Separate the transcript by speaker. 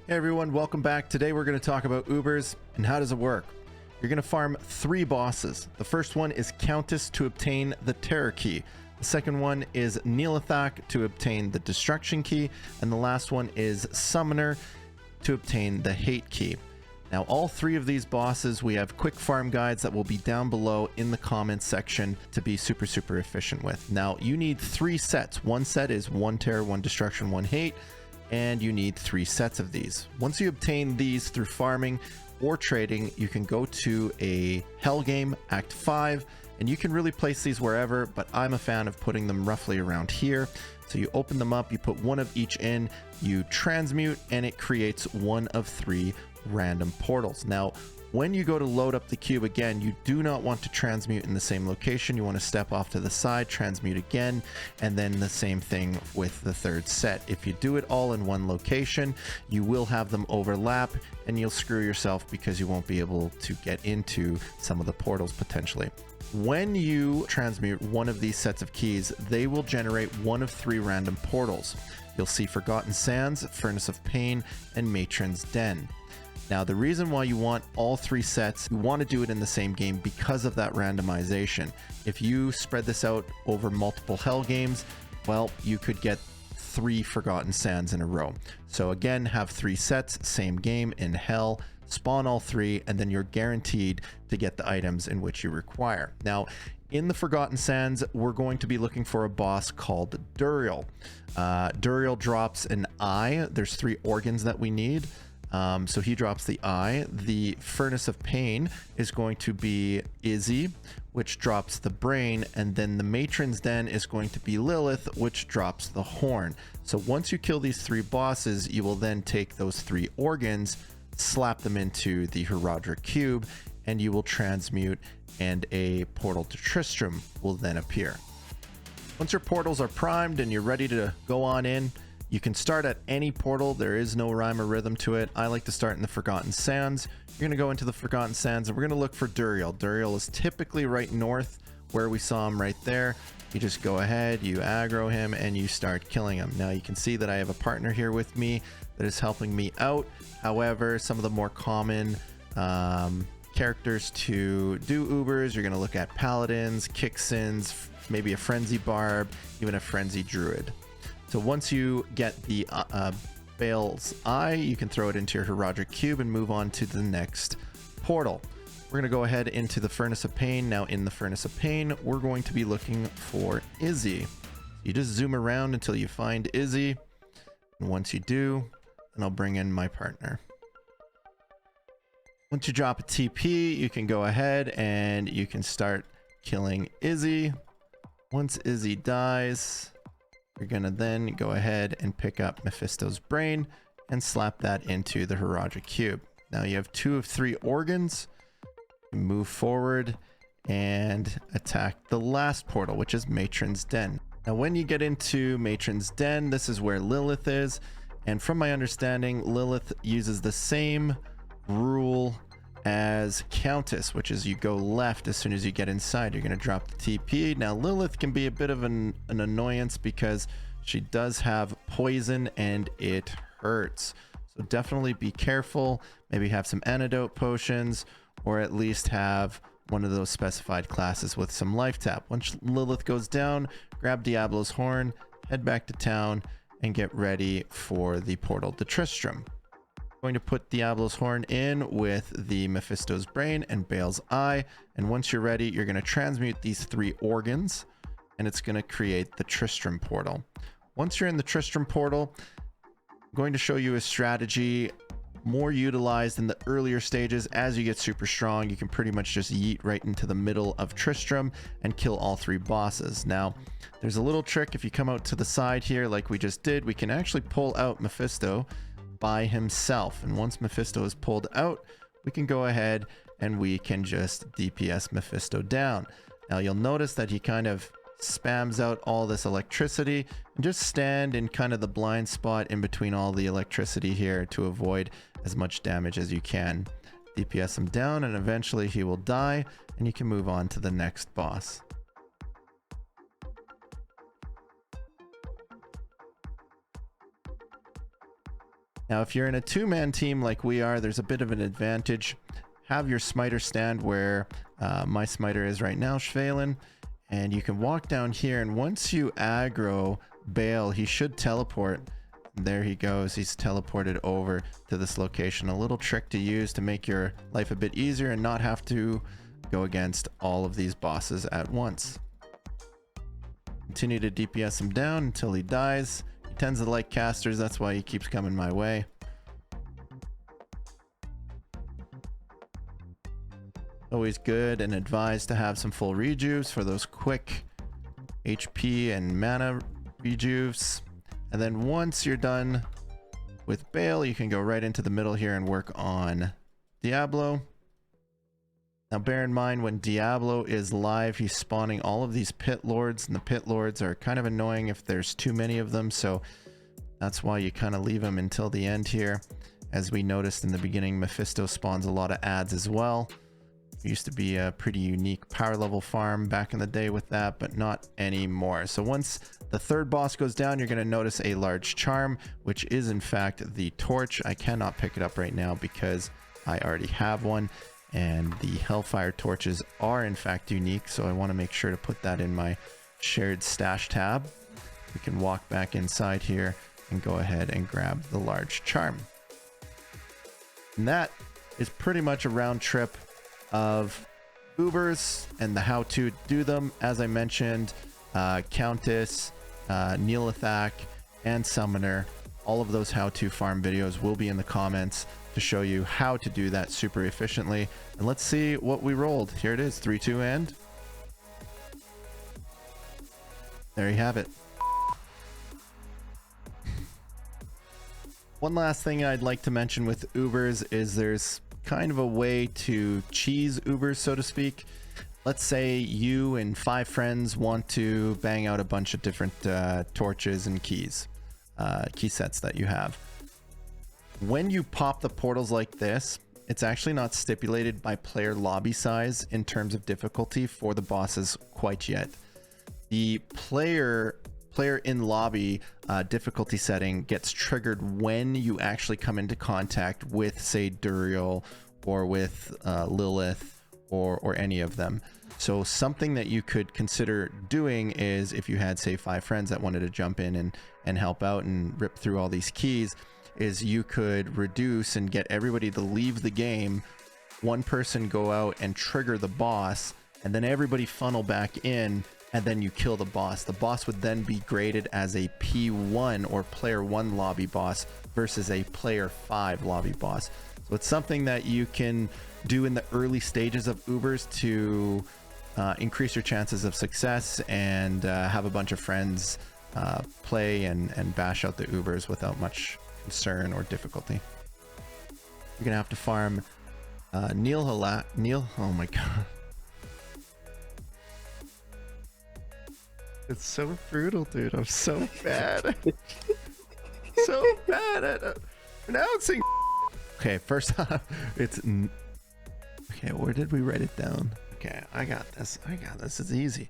Speaker 1: Hey everyone, welcome back. Today we're going to talk about Ubers and how does it work. You're going to farm 3 bosses. The first one is Countess to obtain the Terror Key. The second one is Nihlathak to obtain the Destruction Key. And the last one is Summoner to obtain the Hate Key. Now all 3 of these bosses, we have quick farm guides that will be down below in the comments section to be super efficient with. Now you need 3 sets. One set is 1 Terror, 1 Destruction, 1 Hate. And you need 3 sets of these. Once you obtain these through farming or trading, you can go to a Hell game, Act 5, and you can really place these wherever, but I'm a fan of putting them roughly around here. So you open them up, you put 1 of each in, you transmute, and it creates 1 of 3 random portals. Now, when you go to load up the cube again, you do not want to transmute in the same location. You want to step off to the side, transmute again, and then the same thing with the 3rd set. If you do it all in one location, you will have them overlap and you'll screw yourself because you won't be able to get into some of the portals potentially. When you transmute 1 of these sets of keys, they will generate 1 of 3 random portals. You'll see Forgotten Sands, Furnace of Pain, and Matron's Den. Now, the reason why you want all 3 sets, you want to do it in the same game because of that randomization. If you spread this out over multiple Hell games, well, you could get 3 Forgotten Sands in a row. So again, have 3 sets, same game in Hell, spawn all 3, and then you're guaranteed to get the items in which you require. Now, in the Forgotten Sands, we're going to be looking for a boss called Duriel. Duriel drops an eye. There's 3 organs that we need. So he drops the eye. The Furnace of Pain is going to be Izzy, which drops the brain, and then the Matron's Den is going to be Lilith, which drops the horn. So once you kill these 3 bosses, you will then take those 3 organs, slap them into the Herodric Cube, and you will transmute, and a portal to Tristram will then appear. Once your portals are primed and you're ready to go on in, you can start at any portal. There is no rhyme or rhythm to it. I like to start in the Forgotten Sands. You're going to go into the Forgotten Sands and we're going to look for Duriel. Duriel is typically right north where we saw him right there. You just go ahead, you aggro him, and you start killing him. Now you can see that I have a partner here with me that is helping me out. However, some of the more common characters to do Ubers, you're going to look at Paladins, Kixins, maybe a Frenzy Barb, even a Frenzy Druid. So once you get the Baal's eye, you can throw it into your Herodric Cube and move on to the next portal. We're going to go ahead into the Furnace of Pain. Now in the Furnace of Pain, we're going to be looking for Izzy. You just zoom around until you find Izzy. And once you do, then I'll bring in my partner. Once you drop a TP, you can go ahead and you can start killing Izzy. Once Izzy dies, you're going to then go ahead and pick up Mephisto's brain and slap that into the Herodric Cube. Now you have 2 of 3 organs. You move forward and attack the last portal, which is Matron's Den. Now when you get into Matron's Den, this is where Lilith is. And from my understanding, Lilith uses the same rule as Countess, which is you go left as soon as you get inside. You're going to drop the TP. Now Lilith can be a bit of an annoyance because she does have poison and it hurts. So definitely be careful. Maybe have some antidote potions, or at least have one of those specified classes with some life tap. Once Lilith goes down, grab Diablo's horn, head back to town, and get ready for the portal to Tristram. Going to put Diablo's horn in with the Mephisto's brain and Baal's eye, and once you're ready, you're going to transmute these 3 organs, and it's going to create the Tristram portal. Once you're in the Tristram portal, I'm going to show you a strategy more utilized in the earlier stages. As you get super strong, you can pretty much just yeet right into the middle of Tristram and kill all 3 bosses. Now there's a little trick. If you come out to the side here like we just did, we can actually pull out Mephisto by himself, and once Mephisto is pulled out, we can go ahead and we can just DPS Mephisto down. Now you'll notice that he kind of spams out all this electricity, and just stand in kind of the blind spot in between all the electricity here to avoid as much damage as you can. DPS him down and eventually he will die, and you can move on to the next boss. Now, if you're in a two-man team like we are, there's a bit of an advantage. Have your smiter stand where my smiter is right now, Shvalen, and you can walk down here, and once you aggro Baal, he should teleport. There he goes. He's teleported over to this location. A little trick to use to make your life a bit easier and not have to go against all of these bosses at once. Continue to DPS him down until he dies. He tends to like casters, that's why he keeps coming my way. Always good and advised to have some full rejuves for those quick HP and mana rejuves. And then once you're done with Baal, you can go right into the middle here and work on Diablo. Now bear in mind, when Diablo is live, he's spawning all of these pit lords, and the pit lords are kind of annoying if there's too many of them, so that's why you kind of leave them until the end here. As we noticed in the beginning, Mephisto spawns a lot of adds as well. It used to be a pretty unique power level farm back in the day with that, but not anymore. So once the third boss goes down, you're going to notice a large charm, which is in fact the torch. I cannot pick it up right now because I already have one, and the Hellfire torches are in fact unique, so I want to make sure to put that in my shared stash tab. We can walk back inside here and go ahead and grab the large charm. And that is pretty much a round trip of Ubers and the how to do them. As I mentioned, Countess, Nihlathak, and Summoner, all of those how-to farm videos will be in the comments to show you how to do that super efficiently. And let's see what we rolled. Here it is, 3, 2, and there you have it. One last thing I'd like to mention with Ubers is there's kind of a way to cheese Ubers, so to speak. Let's say you and 5 friends want to bang out a bunch of different torches and keys, key sets that you have. When you pop the portals like this, it's actually not stipulated by player lobby size in terms of difficulty for the bosses quite yet. The player in lobby difficulty setting gets triggered when you actually come into contact with, say, Duriel or with Lilith or any of them. So something that you could consider doing is, if you had, say, 5 friends that wanted to jump in and help out and rip through all these keys, is you could reduce and get everybody to leave the game, one person go out and trigger the boss, and then everybody funnel back in, and then you kill the boss. The boss would then be graded as a P1 or player 1 lobby boss versus a player 5 lobby boss. So it's something that you can do in the early stages of Ubers to increase your chances of success and have a bunch of friends play and bash out the Ubers without much concern or difficulty. You're gonna have to farm Nihlathak. Oh my god. It's so brutal, dude. I'm so bad. So bad at pronouncing. Okay, first off, it's... Okay, where did we write it down? Okay, I got this. It's easy.